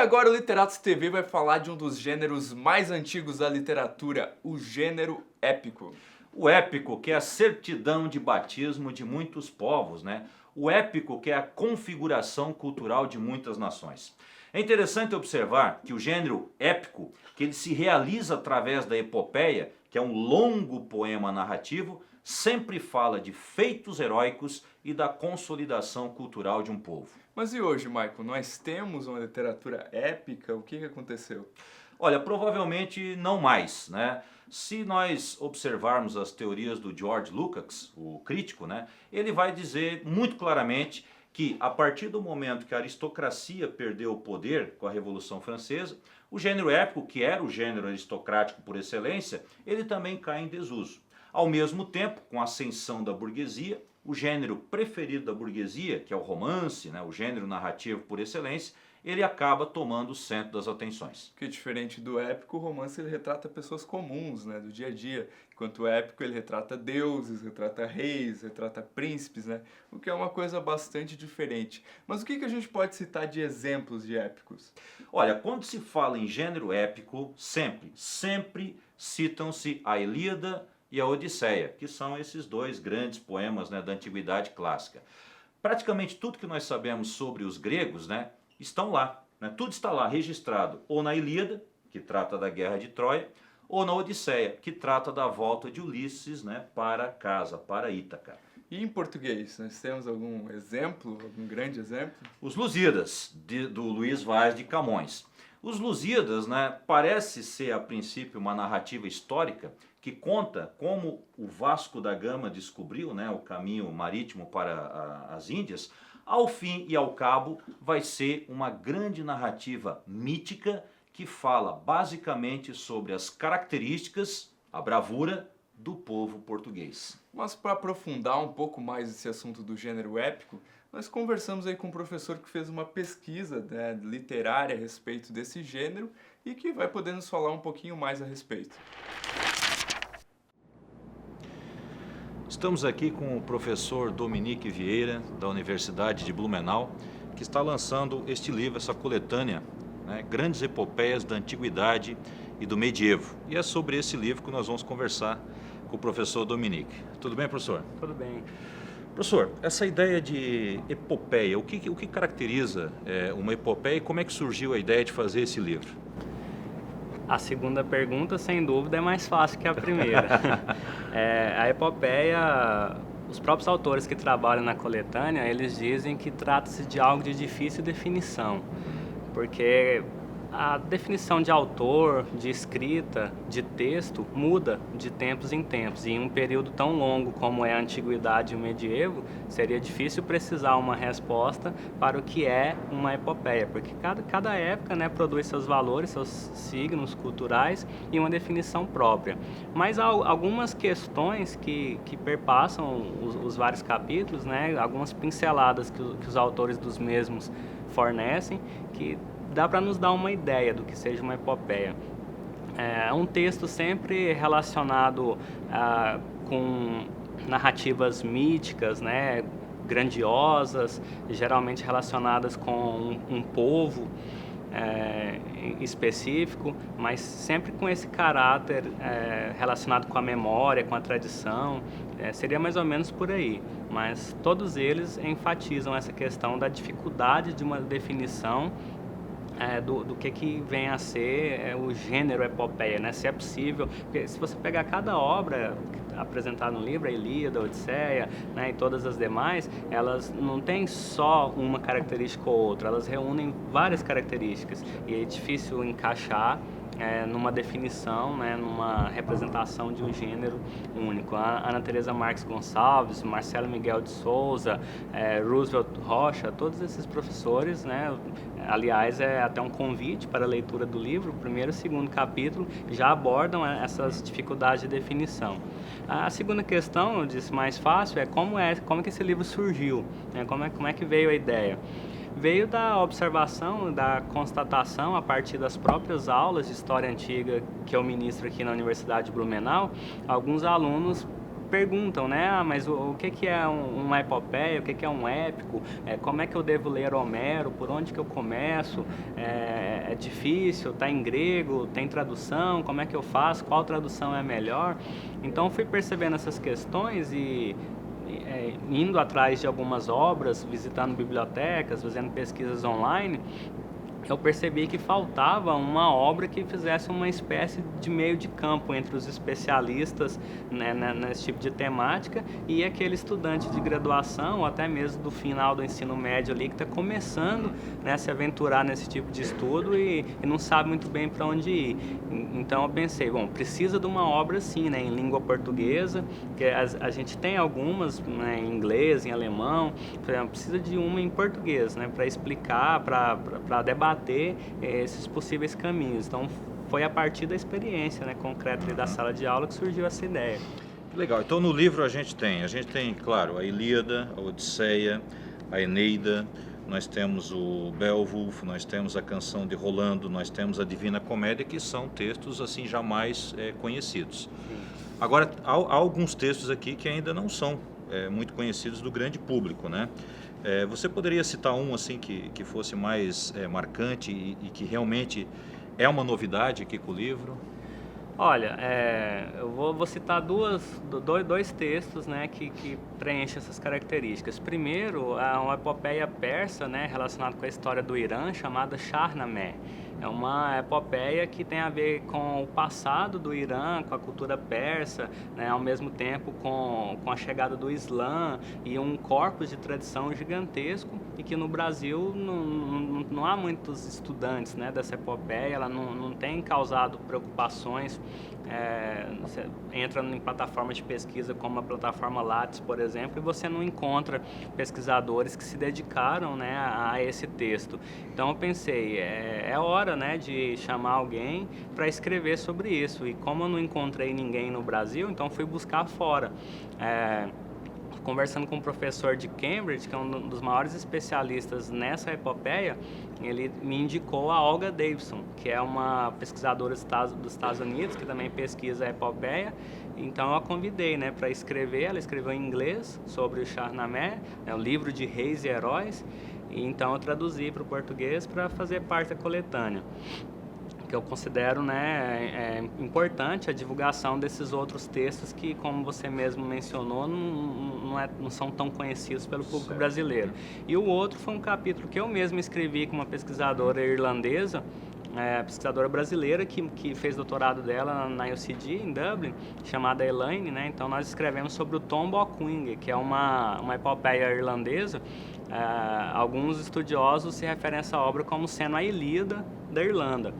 agora o Literatos TV vai falar de um dos gêneros mais antigos da literatura, o gênero épico. O épico, que é a certidão de batismo de muitos povos, né? O épico, que é a configuração cultural de muitas nações. É interessante observar que o gênero épico, que ele se realiza através da epopeia, que é um longo poema narrativo, sempre fala de feitos heróicos e da consolidação cultural de um povo. Mas e hoje, Michael, nós temos uma literatura épica? O que aconteceu? Olha, provavelmente não mais, né? Se nós observarmos as teorias do George Lukács, o crítico, né, ele vai dizer muito claramente que a partir do momento que a aristocracia perdeu o poder com a Revolução Francesa, o gênero épico, que era o gênero aristocrático por excelência, ele também cai em desuso. Ao mesmo tempo, com a ascensão da burguesia, o gênero preferido da burguesia, que é o romance, né, o gênero narrativo por excelência, ele acaba tomando o centro das atenções. Porque diferente do épico, o romance ele retrata pessoas comuns, né, do dia a dia, enquanto o épico ele retrata deuses, retrata reis, retrata príncipes, né, o que é uma coisa bastante diferente. Mas o que a gente pode citar de exemplos de épicos? Olha, quando se fala em gênero épico, sempre citam-se a Ilíada e a Odisseia, que são esses dois grandes poemas, né, da antiguidade clássica. Praticamente tudo que nós sabemos sobre os gregos, né, estão lá, né? Tudo está lá registrado, ou na Ilíada, que trata da guerra de Troia, ou na Odisseia, que trata da volta de Ulisses, né, para casa, para Ítaca. E em português, nós temos algum exemplo, algum grande exemplo? Os Lusíadas, do Luís Vaz de Camões. Os Lusíadas, né, parece ser a princípio uma narrativa histórica que conta como o Vasco da Gama descobriu, né, o caminho marítimo para as Índias. Ao fim e ao cabo, vai ser uma grande narrativa mítica que fala basicamente sobre as características, a bravura do povo português. Mas para aprofundar um pouco mais esse assunto do gênero épico, nós conversamos aí com um professor que fez uma pesquisa, né, literária a respeito desse gênero e que vai poder nos falar um pouquinho mais a respeito. Estamos aqui com o professor Dominique Vieira, da Universidade de Blumenau, que está lançando este livro, essa coletânea, né, Grandes Epopeias da Antiguidade e do Medievo. E é sobre esse livro que nós vamos conversar com o professor Dominique. Tudo bem, professor? Tudo bem. Professor, essa ideia de epopeia, o que caracteriza uma epopeia e como é que surgiu a ideia de fazer esse livro? A segunda pergunta, sem dúvida, é mais fácil que a primeira. A epopeia, os próprios autores que trabalham na coletânea, eles dizem que trata-se de algo de difícil definição, porque a definição de autor, de escrita, de texto muda de tempos em tempos. E em um período tão longo como é a antiguidade e o medievo, seria difícil precisar uma resposta para o que é uma epopeia, porque cada época, né, produz seus valores, seus signos culturais e uma definição própria. Mas há algumas questões que perpassam os vários capítulos, né, algumas pinceladas que os autores dos mesmos fornecem, que dá para nos dar uma ideia do que seja uma epopeia. É um texto sempre relacionado com narrativas míticas, né, grandiosas, geralmente relacionadas com um povo específico, mas sempre com esse caráter relacionado com a memória, com a tradição. Seria mais ou menos por aí, mas todos eles enfatizam essa questão da dificuldade de uma definição do que vem a ser o gênero epopeia, né? Se é possível, porque se você pegar cada obra apresentada no livro, a Ilíada, a Odisseia, né, e todas as demais, elas não têm só uma característica ou outra, elas reúnem várias características e é difícil encaixar numa definição, né, numa representação de um gênero único. A Ana Teresa Marques Gonçalves, Marcelo Miguel de Souza, Roosevelt Rocha, todos esses professores, né, aliás, é até um convite para a leitura do livro, o primeiro e o segundo capítulo já abordam essas dificuldades de definição. A segunda questão, eu disse mais fácil, é como que esse livro surgiu, né, como é que veio a ideia. Veio da observação, da constatação a partir das próprias aulas de História Antiga que eu ministro aqui na Universidade de Blumenau. Alguns alunos perguntam, né? Ah, mas o que é uma epopeia? O que é um épico? Como é que eu devo ler Homero? Por onde que eu começo? É difícil? Está em grego? Tem tradução? Como é que eu faço? Qual tradução é melhor? Então, fui percebendo essas questões e indo atrás de algumas obras, visitando bibliotecas, fazendo pesquisas online, eu percebi que faltava uma obra que fizesse uma espécie de meio de campo entre os especialistas, né, nesse tipo de temática e aquele estudante de graduação, ou até mesmo do final do ensino médio ali, que está começando, né, a se aventurar nesse tipo de estudo e não sabe muito bem para onde ir. Então eu pensei, bom, precisa de uma obra assim, né, em língua portuguesa, que a gente tem algumas, né, em inglês, em alemão, precisa de uma em português, né, para explicar, para debater esses possíveis caminhos. Então, foi a partir da experiência, né, concreta da sala de aula que surgiu essa ideia. Legal. Então, no livro a gente tem, claro, a Ilíada, a Odisseia, a Eneida, nós temos o Beowulf, nós temos a Canção de Rolando, nós temos a Divina Comédia, que são textos assim jamais conhecidos. Agora, há alguns textos aqui que ainda não são muito conhecidos do grande público, né? Você poderia citar um assim que fosse mais marcante e que realmente é uma novidade aqui com o livro? Olha, eu vou citar dois textos, né, que preenchem essas características. Primeiro, é uma epopeia persa, né, relacionada com a história do Irã, chamada Shahnameh. É uma epopeia que tem a ver com o passado do Irã, com a cultura persa, né, ao mesmo tempo com a chegada do Islã e um corpus de tradição gigantesco, e que no Brasil não há muitos estudantes, né, dessa epopeia, ela não tem causado preocupações. Você entra em plataformas de pesquisa como a plataforma Lattes, por exemplo, e você não encontra pesquisadores que se dedicaram, né, a esse texto. Então eu pensei, é hora, né, de chamar alguém para escrever sobre isso, e como eu não encontrei ninguém no Brasil, então fui buscar fora. Conversando com um professor de Cambridge, que é um dos maiores especialistas nessa epopeia, ele me indicou a Olga Davidson, que é uma pesquisadora dos Estados Unidos, que também pesquisa a epopeia. Então eu a convidei, né, para escrever. Ela escreveu em inglês sobre o Shahnameh, o livro de reis e heróis, e então eu traduzi para o português para fazer parte da coletânea. Que eu considero, né, importante a divulgação desses outros textos que, como você mesmo mencionou, não são tão conhecidos pelo público brasileiro. E o outro foi um capítulo que eu mesmo escrevi com uma pesquisadora irlandesa, pesquisadora brasileira que fez doutorado dela na UCD, em Dublin, chamada Elaine, né? Então nós escrevemos sobre o Tomb of Queen, que é uma epopeia irlandesa. Alguns estudiosos se referem a essa obra como sendo a Ilíada da Irlanda.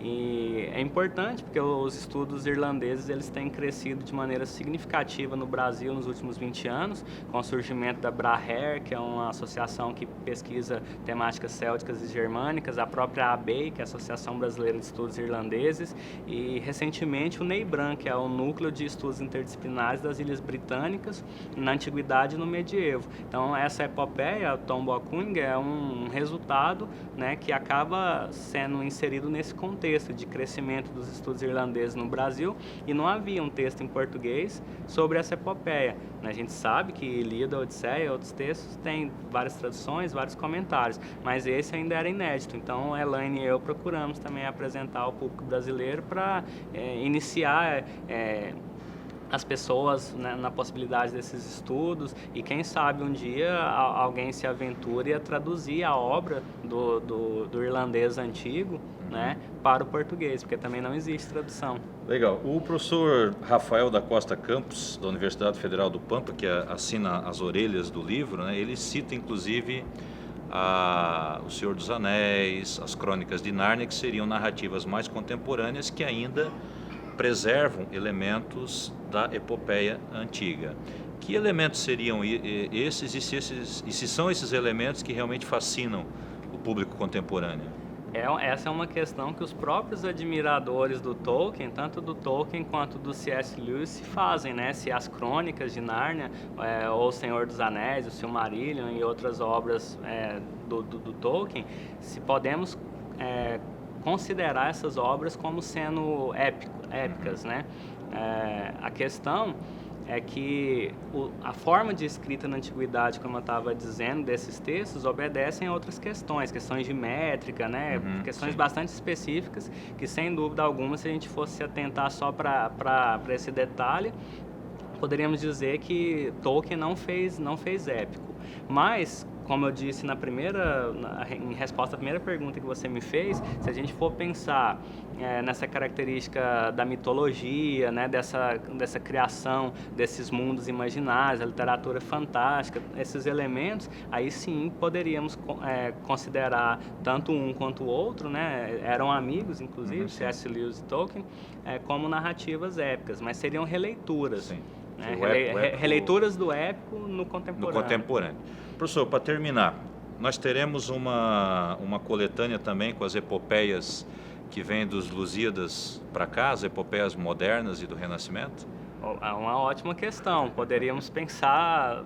E é importante porque os estudos irlandeses eles têm crescido de maneira significativa no Brasil nos últimos 20 anos, com o surgimento da BRAHER, que é uma associação que pesquisa temáticas célticas e germânicas, a própria ABEI, que é a Associação Brasileira de Estudos Irlandeses, e recentemente o NEIBRAN, que é o Núcleo de Estudos Interdisciplinares das Ilhas Britânicas na Antiguidade e no Medievo. Então essa epopeia, o Tomb of Queen, é um resultado, né, que acaba sendo inserido nesse contexto de crescimento dos estudos irlandeses no Brasil, e não havia um texto em português sobre essa epopeia. A gente sabe que Ilíada, Odisseia e outros textos têm várias traduções, vários comentários, mas esse ainda era inédito. Então, a Elaine e eu procuramos também apresentar ao público brasileiro para iniciar as pessoas, né, na possibilidade desses estudos, e quem sabe um dia alguém se aventure a traduzir a obra do irlandês antigo, né, para o português, porque também não existe tradução. Legal. O professor Rafael da Costa Campos, da Universidade Federal do Pampa, que assina as orelhas do livro, né, ele cita inclusive O Senhor dos Anéis, as Crônicas de Nárnia, que seriam narrativas mais contemporâneas que ainda preservam elementos da epopeia antiga. Que elementos seriam esses e se são esses elementos que realmente fascinam o público contemporâneo? Essa é uma questão que os próprios admiradores do Tolkien, tanto do Tolkien quanto do C.S. Lewis, se fazem, né? Se as Crônicas de Nárnia, ou O Senhor dos Anéis, o Silmarillion e outras obras do Tolkien, se podemos considerar essas obras como sendo épicas, né? A questão é que a forma de escrita na antiguidade, como eu estava dizendo, desses textos, obedecem a outras questões de métrica, né? Questões sim. bastante específicas, que sem dúvida alguma, se a gente fosse se atentar só para esse detalhe, poderíamos dizer que Tolkien não fez épico. Mas, como eu disse em resposta à primeira pergunta que você me fez, se a gente for pensar nessa característica da mitologia, né, dessa criação desses mundos imaginários, a literatura fantástica, esses elementos, aí sim poderíamos considerar tanto um quanto o outro, né, eram amigos, inclusive, C.S. Lewis e Tolkien, como narrativas épicas, mas seriam releituras. Sim. Né, Épico, releituras do épico no contemporâneo. Professor, para terminar, nós teremos uma coletânea também com as epopeias que vêm dos Lusíadas para cá, as epopeias modernas e do Renascimento? É uma ótima questão. Poderíamos pensar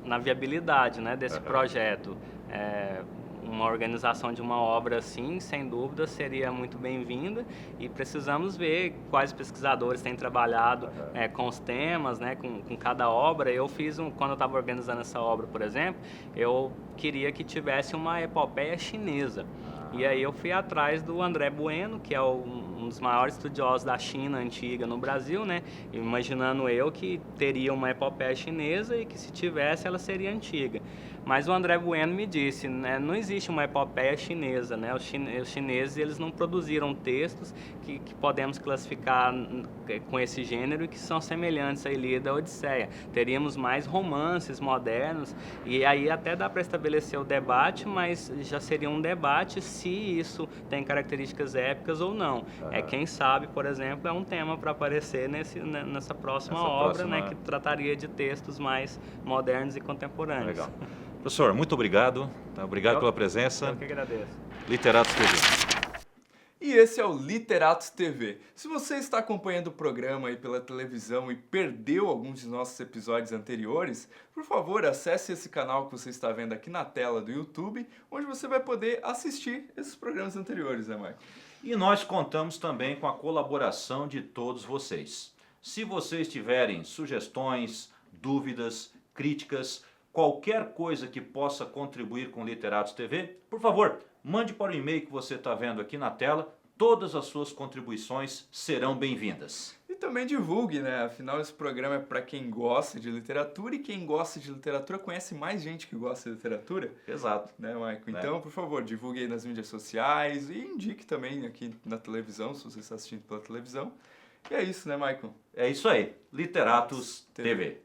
na viabilidade, né, desse projeto. Uma organização de uma obra assim, sem dúvida, seria muito bem-vinda, e precisamos ver quais pesquisadores têm trabalhado com os temas, né, com cada obra. Eu fiz quando eu estava organizando essa obra, por exemplo, eu queria que tivesse uma epopeia chinesa. E aí eu fui atrás do André Bueno, que é um dos maiores estudiosos da China antiga no Brasil, né? Imaginando eu que teria uma epopeia chinesa e que, se tivesse, ela seria antiga. Mas o André Bueno me disse, né, não existe uma epopeia chinesa, né? Os chineses, eles não produziram textos que podemos classificar com esse gênero e que são semelhantes à Ilíada e à Odisseia. Teríamos mais romances modernos, e aí até dá para estabelecer o debate, mas já seria um debate se isso tem características épicas ou não. Quem sabe, por exemplo, é um tema para aparecer nessa próxima obra, né, que trataria de textos mais modernos e contemporâneos. Legal. Professor, muito obrigado. Obrigado pela presença. Eu que agradeço. Literatos TV. E esse é o Literatos TV. Se você está acompanhando o programa aí pela televisão e perdeu alguns de nossos episódios anteriores, por favor, acesse esse canal que você está vendo aqui na tela do YouTube, onde você vai poder assistir esses programas anteriores, né, Michael? E nós contamos também com a colaboração de todos vocês. Se vocês tiverem sugestões, dúvidas, críticas, qualquer coisa que possa contribuir com Literatos TV, por favor, mande para o e-mail que você está vendo aqui na tela. Todas as suas contribuições serão bem-vindas. E também divulgue, né? Afinal, esse programa é para quem gosta de literatura, e quem gosta de literatura conhece mais gente que gosta de literatura. Exato. Né, Michael? Então, por favor, divulgue aí nas mídias sociais e indique também aqui na televisão, se você está assistindo pela televisão. E é isso, né, Michael? É isso aí. Literatos TV.